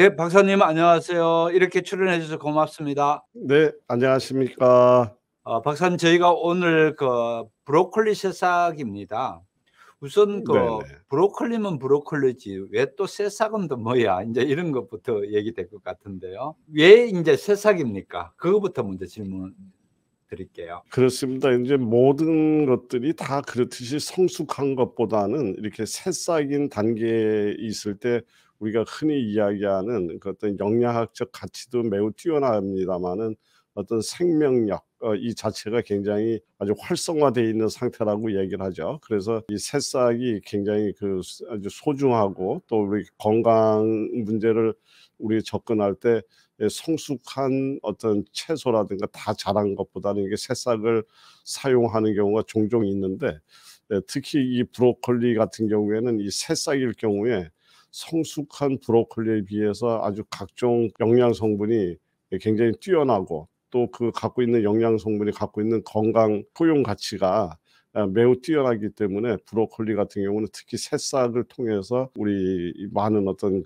네, 박사님 안녕하세요. 이렇게 출연해 주셔서 고맙습니다. 네, 안녕하십니까. 박사님, 저희가 오늘 브로콜리 새싹입니다. 우선 네네. 브로콜리면 브로콜리지 왜 또 새싹은 또 뭐야? 이제 이런 것부터 얘기될 것 같은데요. 왜 이제 새싹입니까? 그거부터 먼저 질문 드릴게요. 그렇습니다. 이제 모든 것들이 다 그렇듯이 성숙한 것보다는 이렇게 새싹인 단계에 있을 때 우리가 흔히 이야기하는 그 어떤 영양학적 가치도 매우 뛰어납니다마는 어떤 생명력 이 자체가 굉장히 아주 활성화되어 있는 상태라고 얘기를 하죠. 그래서 이 새싹이 굉장히 아주 소중하고 또 우리 건강 문제를 우리 접근할 때 성숙한 어떤 채소라든가 다 자란 것보다는 이게 새싹을 사용하는 경우가 종종 있는데, 특히 이 브로콜리 같은 경우에는 이 새싹일 경우에 성숙한 브로콜리에 비해서 아주 각종 영양 성분이 굉장히 뛰어나고 또 그 갖고 있는 영양 성분이 갖고 있는 건강 효용 가치가 매우 뛰어나기 때문에 브로콜리 같은 경우는 특히 새싹을 통해서 우리 많은 어떤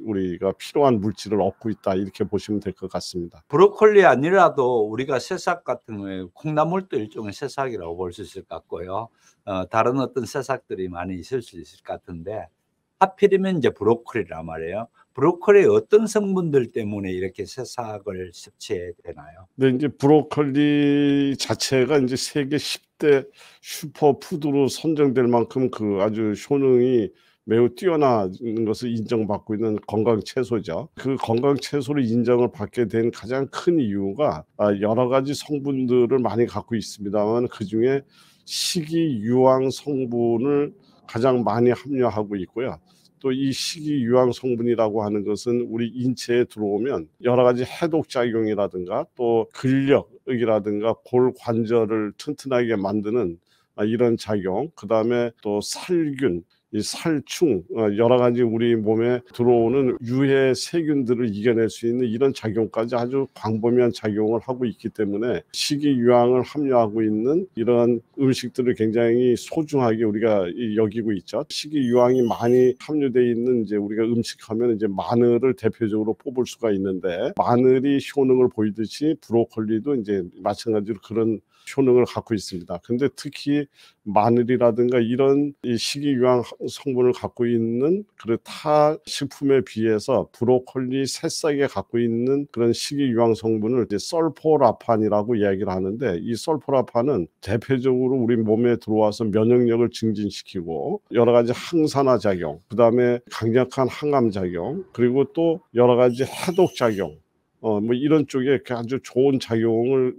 우리가 필요한 물질을 얻고 있다, 이렇게 보시면 될 것 같습니다. 브로콜리 아니라도 우리가 새싹 같은 경우에 콩나물도 일종의 새싹이라고 볼 수 있을 것 같고요. 다른 어떤 새싹들이 많이 있을 수 있을 것 같은데 하필이면 이제 브로콜리란 말이에요. 브로콜리 어떤 성분들 때문에 이렇게 새싹을 섭취해야 되나요? 근데 이제 브로콜리 자체가 이제 세계 10대 슈퍼푸드로 선정될 만큼 아주 효능이 매우 뛰어난 것을 인정받고 있는 건강 채소죠. 그 건강 채소로 인정을 받게 된 가장 큰 이유가 여러 가지 성분들을 많이 갖고 있습니다만 그중에 식이유황 성분을 가장 많이 함유하고 있고요. 또 이 식이유황 성분이라고 하는 것은 우리 인체에 들어오면 여러 가지 해독 작용이라든가 또 근력이라든가 골관절을 튼튼하게 만드는 이런 작용, 그다음에 또 살균, 이 살충, 여러 가지 우리 몸에 들어오는 유해 세균들을 이겨낼 수 있는 이런 작용까지 아주 광범위한 작용을 하고 있기 때문에 식이유황을 함유하고 있는 이런 음식들을 굉장히 소중하게 우리가 여기고 있죠. 식이유황이 많이 함유되어 있는 이제 우리가 음식하면 이제 마늘을 대표적으로 뽑을 수가 있는데, 마늘이 효능을 보이듯이 브로콜리도 이제 마찬가지로 그런 효능을 갖고 있습니다. 근데 특히 마늘이라든가 이런 이 식이유황 성분을 갖고 있는 그런 타 식품에 비해서 브로콜리 새싹에 갖고 있는 그런 식이유황 성분을 이제 설포라판이라고 이야기를 하는데, 이 설포라판은 대표적으로 우리 몸에 들어와서 면역력을 증진시키고 여러 가지 항산화 작용, 그다음에 강력한 항암 작용, 그리고 또 여러 가지 해독 작용, 뭐 이런 쪽에 아주 좋은 작용을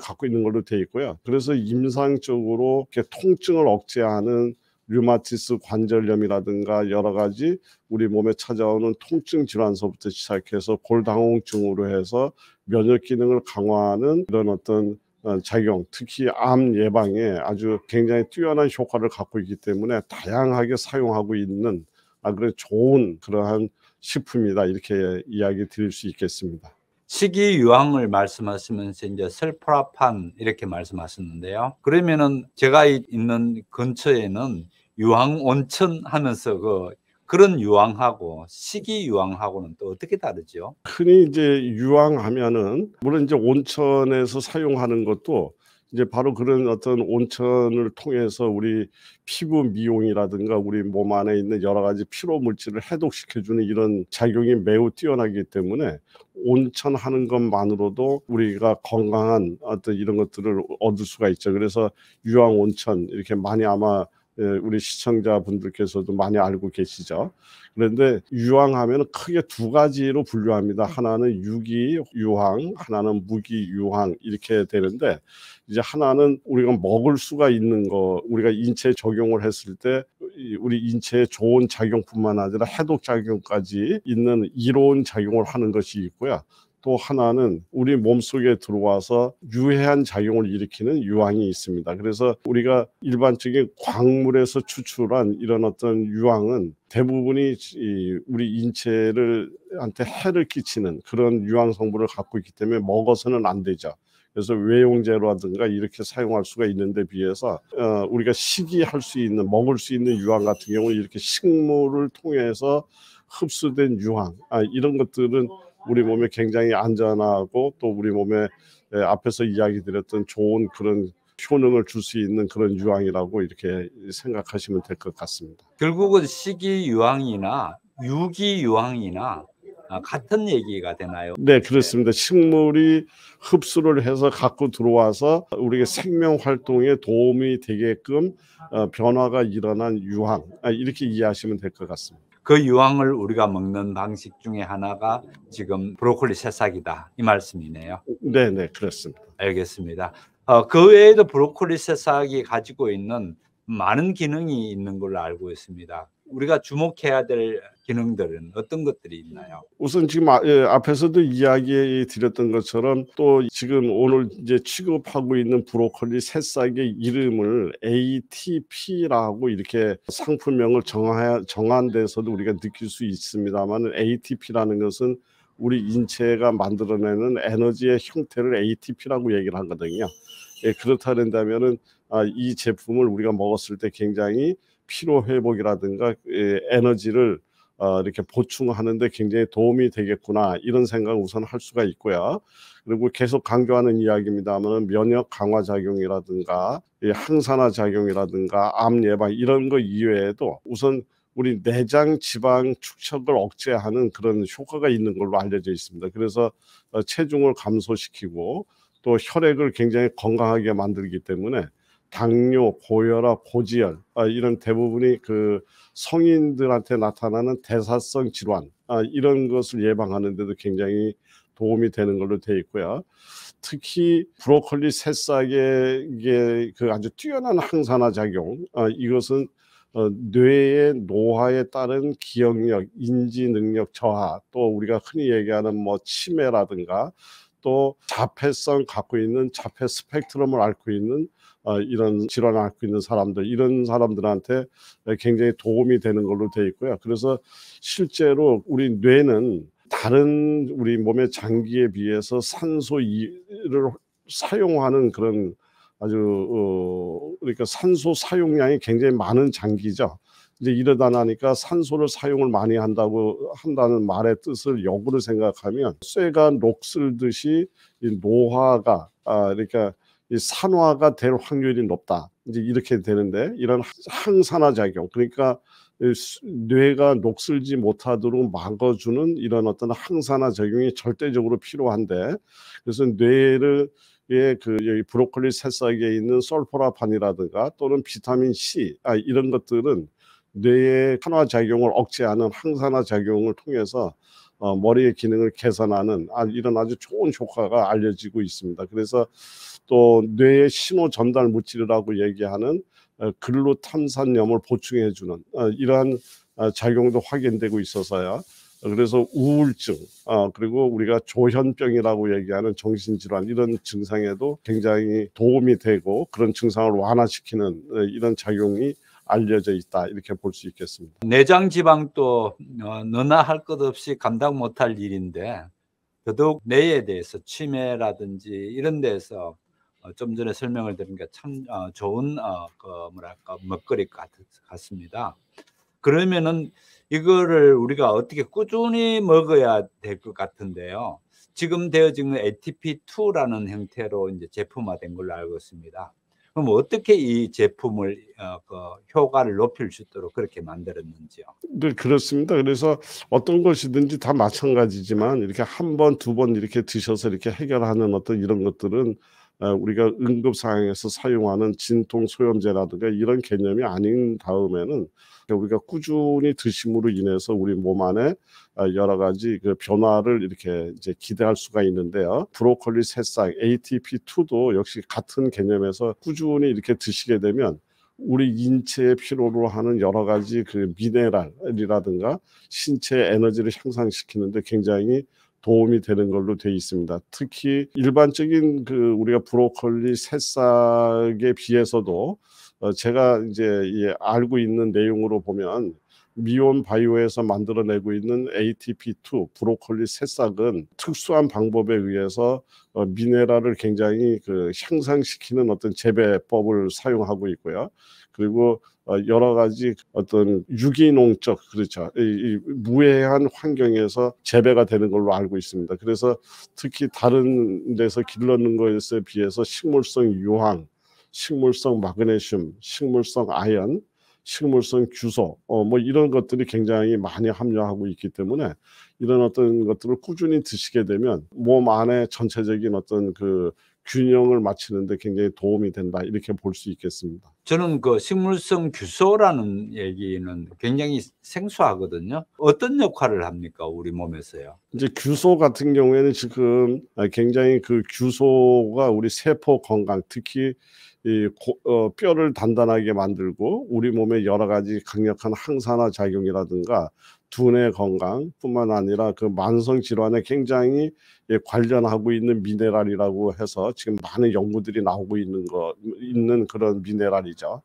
갖고 있는 걸로 되어 있고요. 그래서 임상적으로 이렇게 통증을 억제하는 류마티스 관절염이라든가 여러 가지 우리 몸에 찾아오는 통증 질환서부터 시작해서 골다공증으로 해서 면역 기능을 강화하는 이런 어떤 작용, 특히 암 예방에 아주 굉장히 뛰어난 효과를 갖고 있기 때문에 다양하게 사용하고 있는 그런 좋은 그러한 식품이다, 이렇게 이야기 드릴 수 있겠습니다. 식이유황을 말씀하시면서 이제 설포라판 이렇게 말씀하셨는데요. 그러면은 제가 있는 근처에는 유황 온천 하면서 그런 유황하고 식이유황하고는 또 어떻게 다르죠? 흔히 이제 유황하면은 물론 이제 온천에서 사용하는 것도 이제 바로 그런 어떤 온천을 통해서 우리 피부 미용이라든가 우리 몸 안에 있는 여러 가지 피로 물질을 해독시켜주는 이런 작용이 매우 뛰어나기 때문에 온천하는 것만으로도 우리가 건강한 어떤 이런 것들을 얻을 수가 있죠. 그래서 유황 온천 이렇게 많이 아마 우리 시청자분들께서도 많이 알고 계시죠. 그런데 유황하면 크게 두 가지로 분류합니다. 하나는 유기유황, 하나는 무기유황, 이렇게 되는데, 이제 하나는 우리가 먹을 수가 있는 거, 우리가 인체에 적용을 했을 때 우리 인체에 좋은 작용뿐만 아니라 해독 작용까지 있는 이로운 작용을 하는 것이 있고요. 또 하나는 우리 몸속에 들어와서 유해한 작용을 일으키는 유황이 있습니다. 그래서 우리가 일반적인 광물에서 추출한 이런 어떤 유황은 대부분이 우리 인체한테 해를 끼치는 그런 유황 성분을 갖고 있기 때문에 먹어서는 안 되죠. 그래서 외용제로라든가 이렇게 사용할 수가 있는데 비해서 우리가 식이할 수 있는, 먹을 수 있는 유황 같은 경우는 이렇게 식물을 통해서 흡수된 유황, 이런 것들은 우리 몸에 굉장히 안전하고 또 우리 몸에 앞에서 이야기 드렸던 좋은 그런 효능을 줄 수 있는 그런 유황이라고 이렇게 생각하시면 될 것 같습니다. 결국은 식이유황이나 유기유황이나 같은 얘기가 되나요? 네, 그렇습니다. 식물이 흡수를 해서 갖고 들어와서 우리가 생명 활동에 도움이 되게끔 변화가 일어난 유황, 이렇게 이해하시면 될 것 같습니다. 그 유황을 우리가 먹는 방식 중에 하나가 지금 브로콜리 새싹이다, 이 말씀이네요. 네, 네, 그렇습니다. 알겠습니다. 그 외에도 브로콜리 새싹이 가지고 있는 많은 기능이 있는 걸로 알고 있습니다. 우리가 주목해야 될 기능들은 어떤 것들이 있나요? 우선 지금 앞에서도 이야기 드렸던 것처럼 또 지금 오늘 이제 취급하고 있는 브로콜리 새싹의 이름을 ATP라고 이렇게 상품명을 정한 데서도 우리가 느낄 수 있습니다만, ATP라는 것은 우리 인체가 만들어내는 에너지의 형태를 ATP라고 얘기를 하거든요. 그렇다 된다면은 이 제품을 우리가 먹었을 때 굉장히 피로 회복이라든가 에너지를 이렇게 보충하는 데 굉장히 도움이 되겠구나, 이런 생각을 우선 할 수가 있고요. 그리고 계속 강조하는 이야기입니다만, 면역 강화 작용이라든가 항산화 작용이라든가 암 예방 이런 거 이외에도 우선 우리 내장 지방 축적을 억제하는 그런 효과가 있는 걸로 알려져 있습니다. 그래서 체중을 감소시키고 또 혈액을 굉장히 건강하게 만들기 때문에 당뇨, 고혈압, 고지혈 이런 대부분이 그 성인들한테 나타나는 대사성 질환 이런 것을 예방하는 데도 굉장히 도움이 되는 걸로 되어 있고요. 특히 브로콜리 새싹의 이게 그 아주 뛰어난 항산화 작용, 이것은 뇌의 노화에 따른 기억력, 인지 능력 저하, 또 우리가 흔히 얘기하는 뭐 치매라든가 또 자폐성 갖고 있는 자폐 스펙트럼을 앓고 있는 이런 질환을 앓고 있는 사람들, 이런 사람들한테 굉장히 도움이 되는 걸로 되어 있고요. 그래서 실제로 우리 뇌는 다른 우리 몸의 장기에 비해서 산소를 사용하는 그런 아주 그러니까 산소 사용량이 굉장히 많은 장기죠. 이제 이러다 나니까 산소를 사용을 많이 한다는 말의 뜻을 역으로 생각하면, 쇠가 녹슬듯이 이 노화가 그러니까 이 산화가 될 확률이 높다, 이제 이렇게 되는데, 이런 항산화 작용, 그러니까 뇌가 녹슬지 못하도록 막아주는 이런 어떤 항산화 작용이 절대적으로 필요한데, 그래서 뇌를 여기 브로콜리 새싹에 있는 솔포라판이라든가 또는 비타민 C 이런 것들은 뇌의 산화 작용을 억제하는 항산화 작용을 통해서 머리의 기능을 개선하는 이런 아주 좋은 효과가 알려지고 있습니다. 그래서 또 뇌의 신호 전달 물질이라고 얘기하는 글루탐산염을 보충해주는 이러한 작용도 확인되고 있어서요. 그래서 우울증 그리고 우리가 조현병이라고 얘기하는 정신질환 이런 증상에도 굉장히 도움이 되고 그런 증상을 완화시키는 이런 작용이 알려져 있다, 이렇게 볼 수 있겠습니다. 내장 지방도 너나 할 것 없이 감당 못할 일인데, 더더욱 뇌에 대해서 치매라든지 이런 데서 좀 전에 설명을 드린 게 참 좋은 먹거리 같습니다. 그러면은 이거를 우리가 어떻게 꾸준히 먹어야 될 것 같은데요. 지금 되어지는 ATP2라는 형태로 이제 제품화된 걸로 알고 있습니다. 그럼 어떻게 이 제품을 효과를 높일 수 있도록 그렇게 만들었는지요? 네, 그렇습니다. 그래서 어떤 것이든지 다 마찬가지지만 이렇게 한 번, 두 번 이렇게 드셔서 이렇게 해결하는 어떤 이런 것들은 우리가 응급 상황에서 사용하는 진통 소염제라든가 이런 개념이 아닌 다음에는 우리가 꾸준히 드심으로 인해서 우리 몸 안에 여러 가지 그 변화를 이렇게 이제 기대할 수가 있는데요. 브로콜리 새싹 ATP2도 역시 같은 개념에서 꾸준히 이렇게 드시게 되면 우리 인체의 필요로 하는 여러 가지 그 미네랄이라든가 신체 에너지를 향상시키는데 굉장히 도움이 되는 걸로 되어 있습니다. 특히 일반적인 그 우리가 브로콜리 새싹에 비해서도 제가 이제 알고 있는 내용으로 보면 미온 바이오에서 만들어내고 있는 ATP2 브로콜리 새싹은 특수한 방법에 의해서 미네랄을 굉장히 그 향상시키는 어떤 재배법을 사용하고 있고요. 그리고 여러 가지 어떤 유기농적 그렇죠. 이 무해한 환경에서 재배가 되는 걸로 알고 있습니다. 그래서 특히 다른 데서 길러는 것에 비해서 식물성 유황, 식물성 마그네슘, 식물성 아연, 식물성 규소 뭐 이런 것들이 굉장히 많이 함유하고 있기 때문에 이런 어떤 것들을 꾸준히 드시게 되면 몸 안에 전체적인 어떤 그 균형을 맞추는 데 굉장히 도움이 된다 이렇게 볼 수 있겠습니다. 저는 그 식물성 규소라는 얘기는 굉장히 생소하거든요. 어떤 역할을 합니까? 우리 몸에서요. 이제 규소 같은 경우에는 지금 굉장히 그 규소가 우리 세포 건강 특히 뼈를 단단하게 만들고 우리 몸에 여러 가지 강력한 항산화 작용이라든가 두뇌 건강뿐만 아니라 그 만성 질환에 굉장히 관련하고 있는 미네랄이라고 해서 지금 많은 연구들이 나오고 있는 그런 미네랄이죠.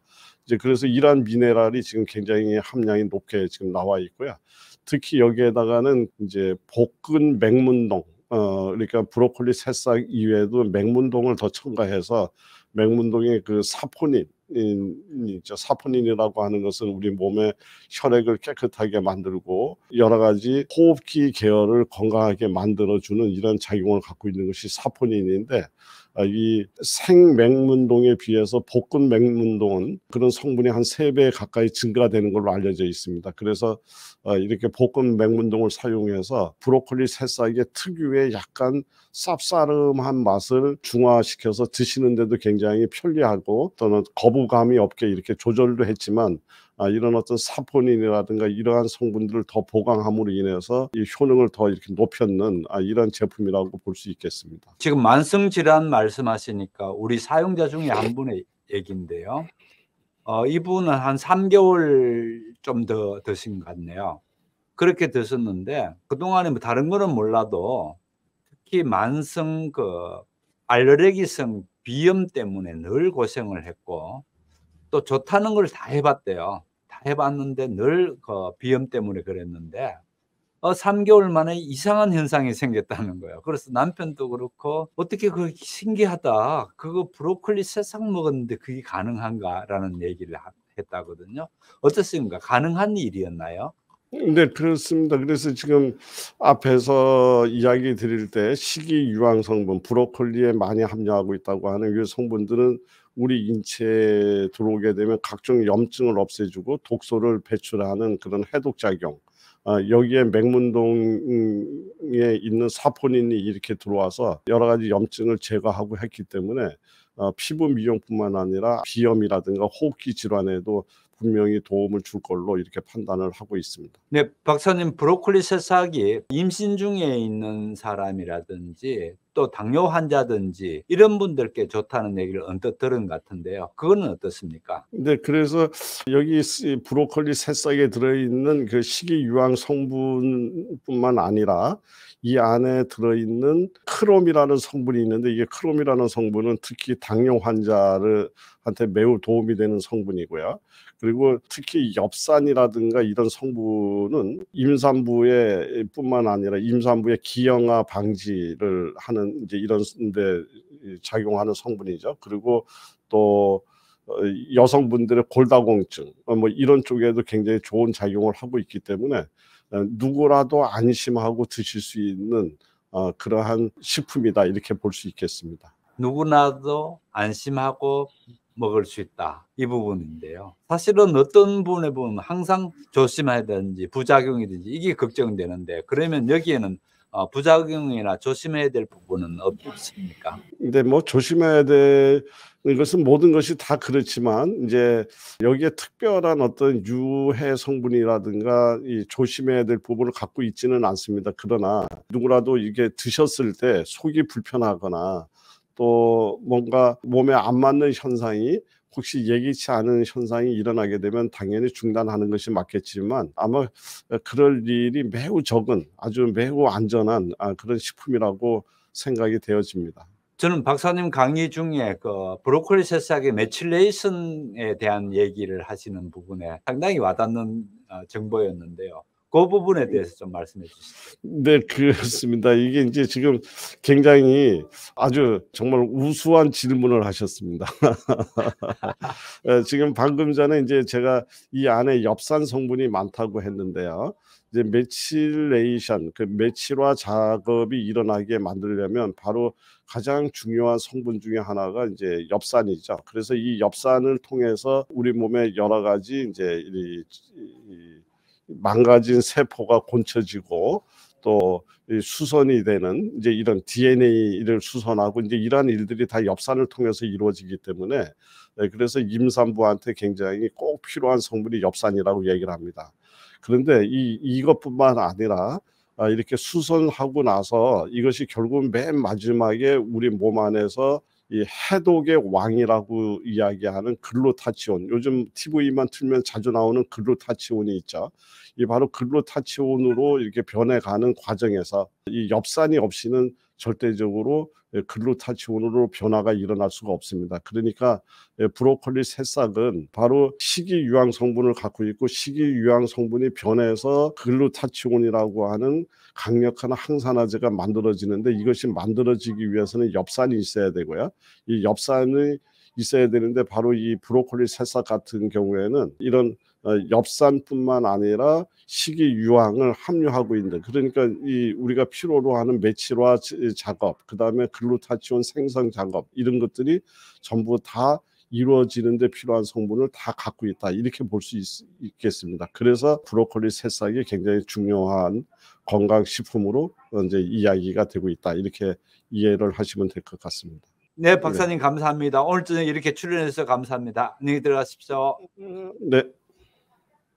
이제 그래서 이러한 미네랄이 지금 굉장히 함량이 높게 지금 나와 있고요. 특히 여기에다가는 이제 볶은 맹문동 그러니까 브로콜리 새싹 이외에도 맹문동을 더 첨가해서 맹문동의 그 사포닌이죠. 사포닌이라고 하는 것은 우리 몸의 혈액을 깨끗하게 만들고 여러 가지 호흡기 계열을 건강하게 만들어주는 이런 작용을 갖고 있는 것이 사포닌인데 이 생맹문동에 비해서 볶은 맹문동은 그런 성분이 한 3배 가까이 증가되는 걸로 알려져 있습니다. 그래서 이렇게 볶은 맹문동을 사용해서 브로콜리 새싹의 특유의 약간 쌉싸름한 맛을 중화시켜서 드시는데도 굉장히 편리하고 또는 거부감이 없게 이렇게 조절도 했지만 이런 어떤 사포닌이라든가 이러한 성분들을 더 보강함으로 인해서 이 효능을 더 이렇게 높였는 이런 제품이라고 볼 수 있겠습니다. 지금 만성 질환 말씀하시니까 우리 사용자 중에 한 분의 얘기인데요. 이분은 한 3개월 좀 더 드신 것 같네요. 그렇게 드셨는데 그동안에 뭐 다른 거는 몰라도 특히 만성 그 알레르기성 비염 때문에 늘 고생을 했고 또 좋다는 걸 다 해봤대요. 다 해봤는데 늘 그 비염 때문에 그랬는데 3개월 만에 이상한 현상이 생겼다는 거예요. 그래서 남편도 그렇고 "어떻게 그렇게 신기하다. 그거 브로콜리 새싹 먹었는데 그게 가능한가?"라는 얘기를 했다거든요. 어떻습니까? 가능한 일이었나요? 네, 그렇습니다. 그래서 지금 앞에서 이야기 드릴 때 식이유황 성분, 브로콜리에 많이 함유하고 있다고 하는 이 성분들은 우리 인체에 들어오게 되면 각종 염증을 없애주고 독소를 배출하는 그런 해독작용. 여기에 맹문동에 있는 사포닌이 이렇게 들어와서 여러 가지 염증을 제거하고 했기 때문에 피부 미용뿐만 아니라 비염이라든가 호흡기 질환에도 분명히 도움을 줄 걸로 이렇게 판단을 하고 있습니다. 네, 박사님 브로콜리 새싹이 임신 중에 있는 사람이라든지 또 당뇨 환자든지 이런 분들께 좋다는 얘기를 언뜻 들은 것 같은데요. 그거는 어떻습니까? 네, 그래서 여기 브로콜리 새싹에 들어있는 그 식이유황 성분뿐만 아니라 이 안에 들어있는 크롬이라는 성분이 있는데 이게 크롬이라는 성분은 특히 당뇨 환자한테 매우 도움이 되는 성분이고요. 그리고 특히 엽산이라든가 이런 성분은 임산부의 뿐만 아니라 임산부의 기형아 방지를 하는 이제 이런 데 작용하는 성분이죠. 그리고 또 여성분들의 골다공증 뭐 이런 쪽에도 굉장히 좋은 작용을 하고 있기 때문에 누구라도 안심하고 드실 수 있는 그러한 식품이다 이렇게 볼 수 있겠습니다. 누구나도 안심하고 먹을 수 있다. 이 부분인데요. 사실은 어떤 분에 보면 항상 조심해야 되는지 부작용이든지 이게 걱정되는데 그러면 여기에는 부작용이나 조심해야 될 부분은 없습니까? 근데 뭐 조심해야 되는 것은 모든 것이 다 그렇지만 이제 여기에 특별한 어떤 유해 성분이라든가 이 조심해야 될 부분을 갖고 있지는 않습니다. 그러나 누구라도 이게 드셨을 때 속이 불편하거나 또 뭔가 몸에 안 맞는 현상이 혹시 예기치 않은 현상이 일어나게 되면 당연히 중단하는 것이 맞겠지만 아마 그럴 일이 매우 적은 아주 매우 안전한 그런 식품이라고 생각이 되어집니다. 저는 박사님 강의 중에 그 브로콜리 새싹의 메칠레이션에 대한 얘기를 하시는 부분에 상당히 와닿는 정보였는데요. 그 부분에 대해서 좀 말씀해 주시죠. 네, 그렇습니다. 이게 이제 지금 굉장히 아주 정말 우수한 질문을 하셨습니다. 지금 방금 전에 이제 제가 이 안에 엽산 성분이 많다고 했는데요. 이제 메칠레이션, 그 메칠화 작업이 일어나게 만들려면 바로 가장 중요한 성분 중에 하나가 이제 엽산이죠. 그래서 이 엽산을 통해서 우리 몸에 여러 가지 이제 이 망가진 세포가 고쳐지고 또 수선이 되는 이제 이런 DNA를 수선하고 이제 이러한 일들이 다 엽산을 통해서 이루어지기 때문에 그래서 임산부한테 굉장히 꼭 필요한 성분이 엽산이라고 얘기를 합니다. 그런데 이것뿐만 아니라 이렇게 수선하고 나서 이것이 결국은 맨 마지막에 우리 몸 안에서 이 해독의 왕이라고 이야기하는 글루타치온, 요즘 TV만 틀면 자주 나오는 글루타치온이 있죠. 이 바로 글루타치온으로 이렇게 변해가는 과정에서 이 엽산이 없이는 절대적으로 글루타치온으로 변화가 일어날 수가 없습니다. 그러니까 브로콜리 새싹은 바로 식이유황 성분을 갖고 있고, 식이유황 성분이 변해서 글루타치온이라고 하는 강력한 항산화제가 만들어지는데, 이것이 만들어지기 위해서는 엽산이 있어야 되고요. 이 엽산이 있어야 되는데 바로 이 브로콜리 새싹 같은 경우에는 이런 엽산뿐만 아니라 식이유황을 함유하고 있는, 그러니까 이 우리가 필요로 하는 메칠화 작업, 그다음에 글루타치온 생성 작업, 이런 것들이 전부 다 이루어지는데 필요한 성분을 다 갖고 있다, 이렇게 볼 수 있겠습니다. 그래서 브로콜리 새싹이 굉장히 중요한 건강식품으로 이제 이야기가 되고 있다, 이렇게 이해를 하시면 될 것 같습니다. 네, 박사님 감사합니다. 오늘 저녁 이렇게 출연해서 감사합니다. 안녕히 들어가십시오. 네.